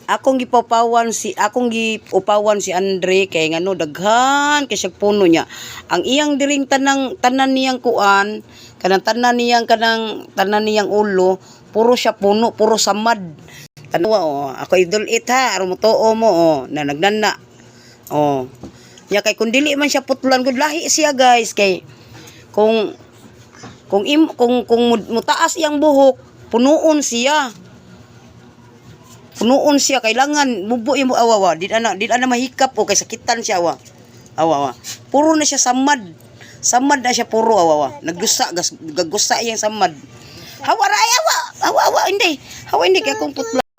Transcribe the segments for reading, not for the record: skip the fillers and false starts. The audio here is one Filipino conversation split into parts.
akong giupawan si Andre kay ngano daghan kay siya puno niya. Ang iyang diring tanan niyang kuan, kanang tanan niyang ulo, puro siya puno, puro samad. Tanawa ako idol it ha, aron mo tuo mo na nagnana. Nya kay kun dili man siya putlan gud lahi siya guys kay kung mutaas iyang buhok, punuon siya. Punuon siya kailangan mubo imo awawa di ana mahikap o kay sakitan siya awawa puro na siya samad na siya puro awawa gagusa yang samad hawa hindi kay akong putlan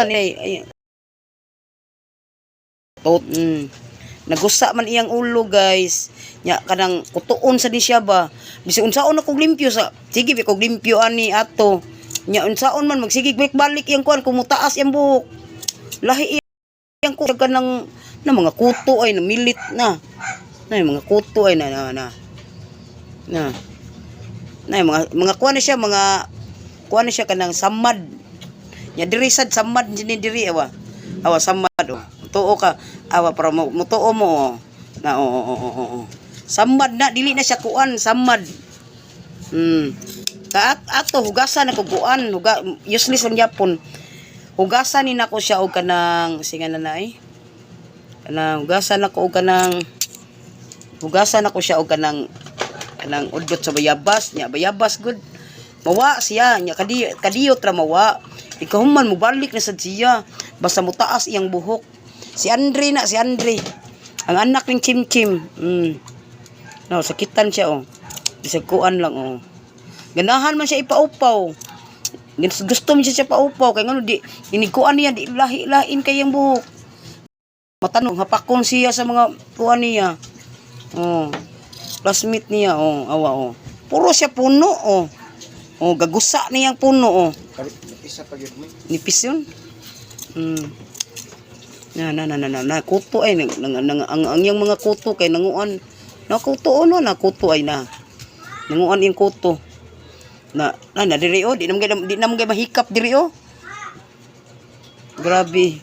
nagusa man iyang ulo guys nya kanang kutuon sa di siya ba bisig unsaon ako limpyo sa sige ko limpyo ani ato nya unsaon man magsigig balik iyang kuan kung mutaas iyang buhok lahi yang ko kanang na mga kuto ay namilit na mga kuto ay na mga kuan na siya kanang samad nya diri sad samad diri awa samad tuo ka awa para mo tuo mo na samad na dili na siya kuan samad ato hugasan ako kuan useless ang yapon hugasan ni nako siya og kanang singa na kanang hugasan ako siya og kanang udlot sa bayabas nya bayabas good mawa siya nya kadiyot ra mawa ikahuman mo balik na sad siya basta mutaas iyang buhok si Andre ang anak ning Chimchim sakitan siya bisag kuan lang ganahan man siya ipaupaw gusto mo siya paupaw kay ngano di iniguan niya di lahi-lain kay ang buhok matanong hapakon siya sa mga kuan niya classmate niya awa puro siya puno gagusa niyang puno nipis pa gyud mo nipis yun na kuto ay ang yang mga kuto kay nanguan na kuto kuto ay nanguan yung kuto na diri di naman mahikap diri grabe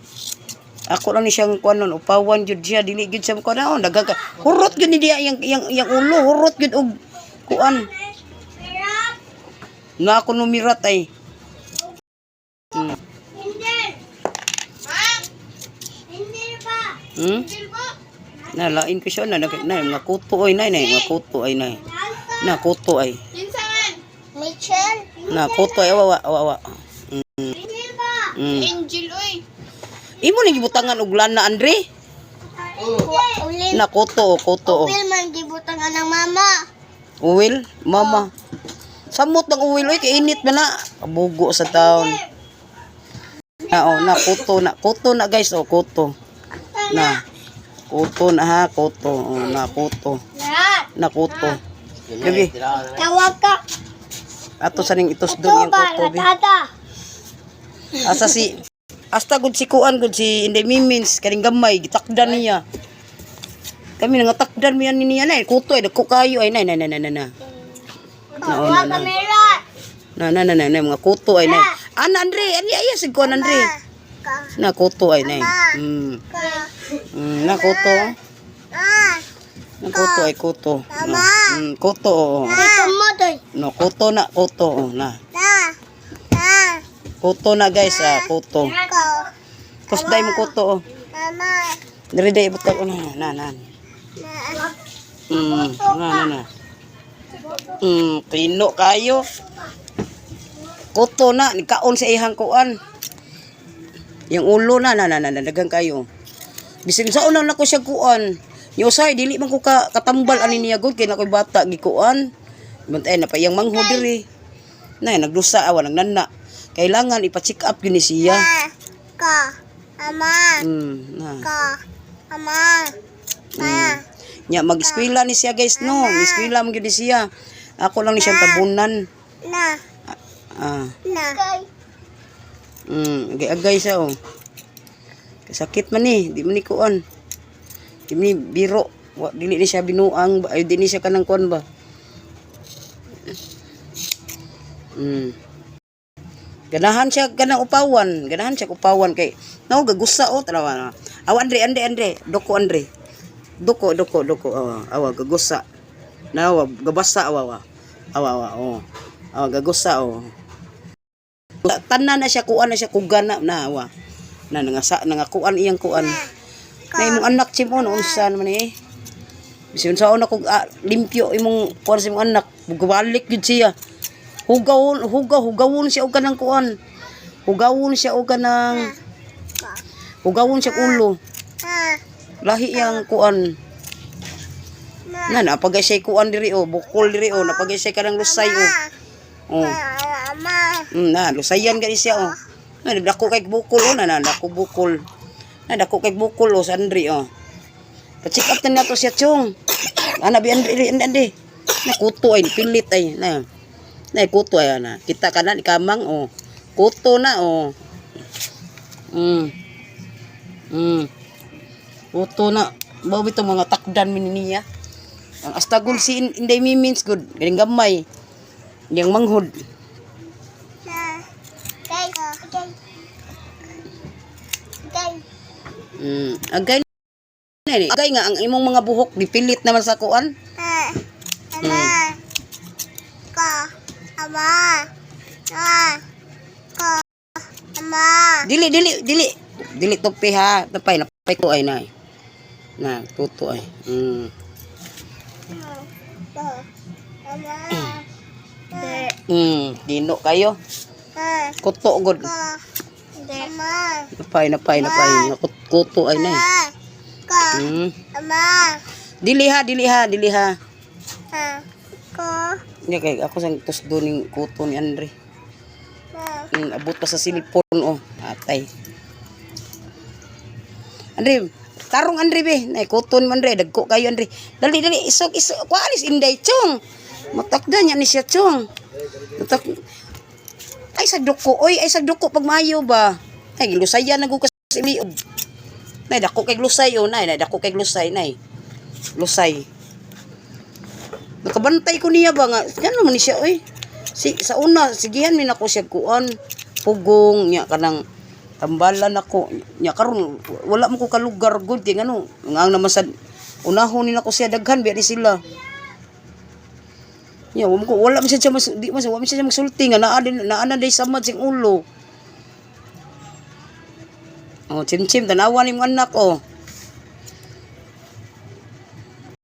ako lang ni siyang kuan nun upawan jud siya dili jud siya kuan daghang hurot gyud ni diya yang ulo hurot gyud og kuan na ako numirat ay na lain ko siya na mga kuto ay mga kuto ay na kuto ay Michelle. Na kuto ay awa. Angel oy. Imo ni gibutangan og lana Andre? Na kuto. Uwil man gibutangan ng mama. Uwil, mama. Samot ng uwil oy kay init man na. Kabugo sa taon. Na kuto na guys kuto. Na. Kuto na ha, kuto. Na kuto. Na kuto. Gabi. Tawag ka. Ato sa ning itos doon yung kuto. Asa si hasta gud si kuan gud si Inday Mimins kaning gamay gitakdan niya. Kami nangatakdan mi niya na kuto ay dako kayo ay na. Na mga kuto ay na. Ana Andre, ay sig kuan Andre. Na kuto ay na. Na kuto. Kuto ay kuto. Kuto. No, kuto na. Kuto na guys, kuto. Kusday mo kuto. Diri day butak na. Tino kayo. Kuto na, nikaon sa ihang kuan. Yung ulo na dagang kayo. Bisin sa unang nako siya kuan. Yo say dili man ko katambal ani niya gud kay nakoy bata gikuan. Bantay na pa yang mangho diri. Nagdusa awa nagnana. Kailangan ipa-check up gyud ni siya. Ama. Nya mag-eskwela ni siya guys no. Mag-eskwela man gyud ni siya. Ako lang ni siyang tabunan. Agay siya Kasakit man di man ni kuan. Ini biro, dili ni siya binuang, ay dili siya kanang kuan ba. Ganahan siya kanang upawan, ganahan siya upawan kay no gagusa o tanawa na. Awa Andre, doko Andre. Doko. Awa gagusa. Nawa gabasa awa. Oh. Awa gagusa o. Tanan na siya kuan na siya kugana na awa. Na nangakuan iyang kuan. Na imong anak chimon unsa naman eh. Bisan sa una kog limpyo imong kuan sa imong anak, balik gyud siya. Hugawon siya og kanang kuan. Hugawon siya ulo. Lahi yang kuan. Napagay siya kuan diri o, bukol diri o, napagay siya kanang lusay o. Oh. Lusayan gani siya o. Dako kay bukol o, dako bukol. Dako kay bukol o sa Andre o. Pa-check up na nato siya chong. Bi Andre. Nakuto ay pilit ay na. Kuto ay na. Kita kanan ikamang o. Kuto na o. Kuto na. Bawa ito mga takdan mininiya. Ang astagol si Inday Mimins good. Galing gamay. Yang manghud. Agay na ni. Agay nga ang imong mga buhok dipilit naman sa kuan. Dili tupi ha. Napay ko ay na. Na tuto ay. Dino kayo. Kuto god. Napay. Kuto ay na. Dili ha. Nya kay ako sang tusdo ning kuto ni Andre. Abot pa sa silipon o. Atay. Andre, tarong Andre be. Nay kuton man Andre, dagko kayo Andre. Dali isog. Kualis Inday chong. Matakda nya ni siya chong. Ay sa duko pag maayo ba. Ay gilusayan na gukas iliod. Nay dako kay lusay o nay, dako kay lusay nay. Lusay. Nakabantay ko niya ba nga. Ano man ni siya oy. Sa una sigihan min ako siya kuan. Pugong nya kanang tambalan ako. Nya karon wala mo ko ka lugar good kay ngano. Ngang naman sa unahon ni nako siya daghan biya di sila. Nya wala man siya magsulti nga naa na day samad sing ulo. Oh, chimchim tanawan imong anak oh.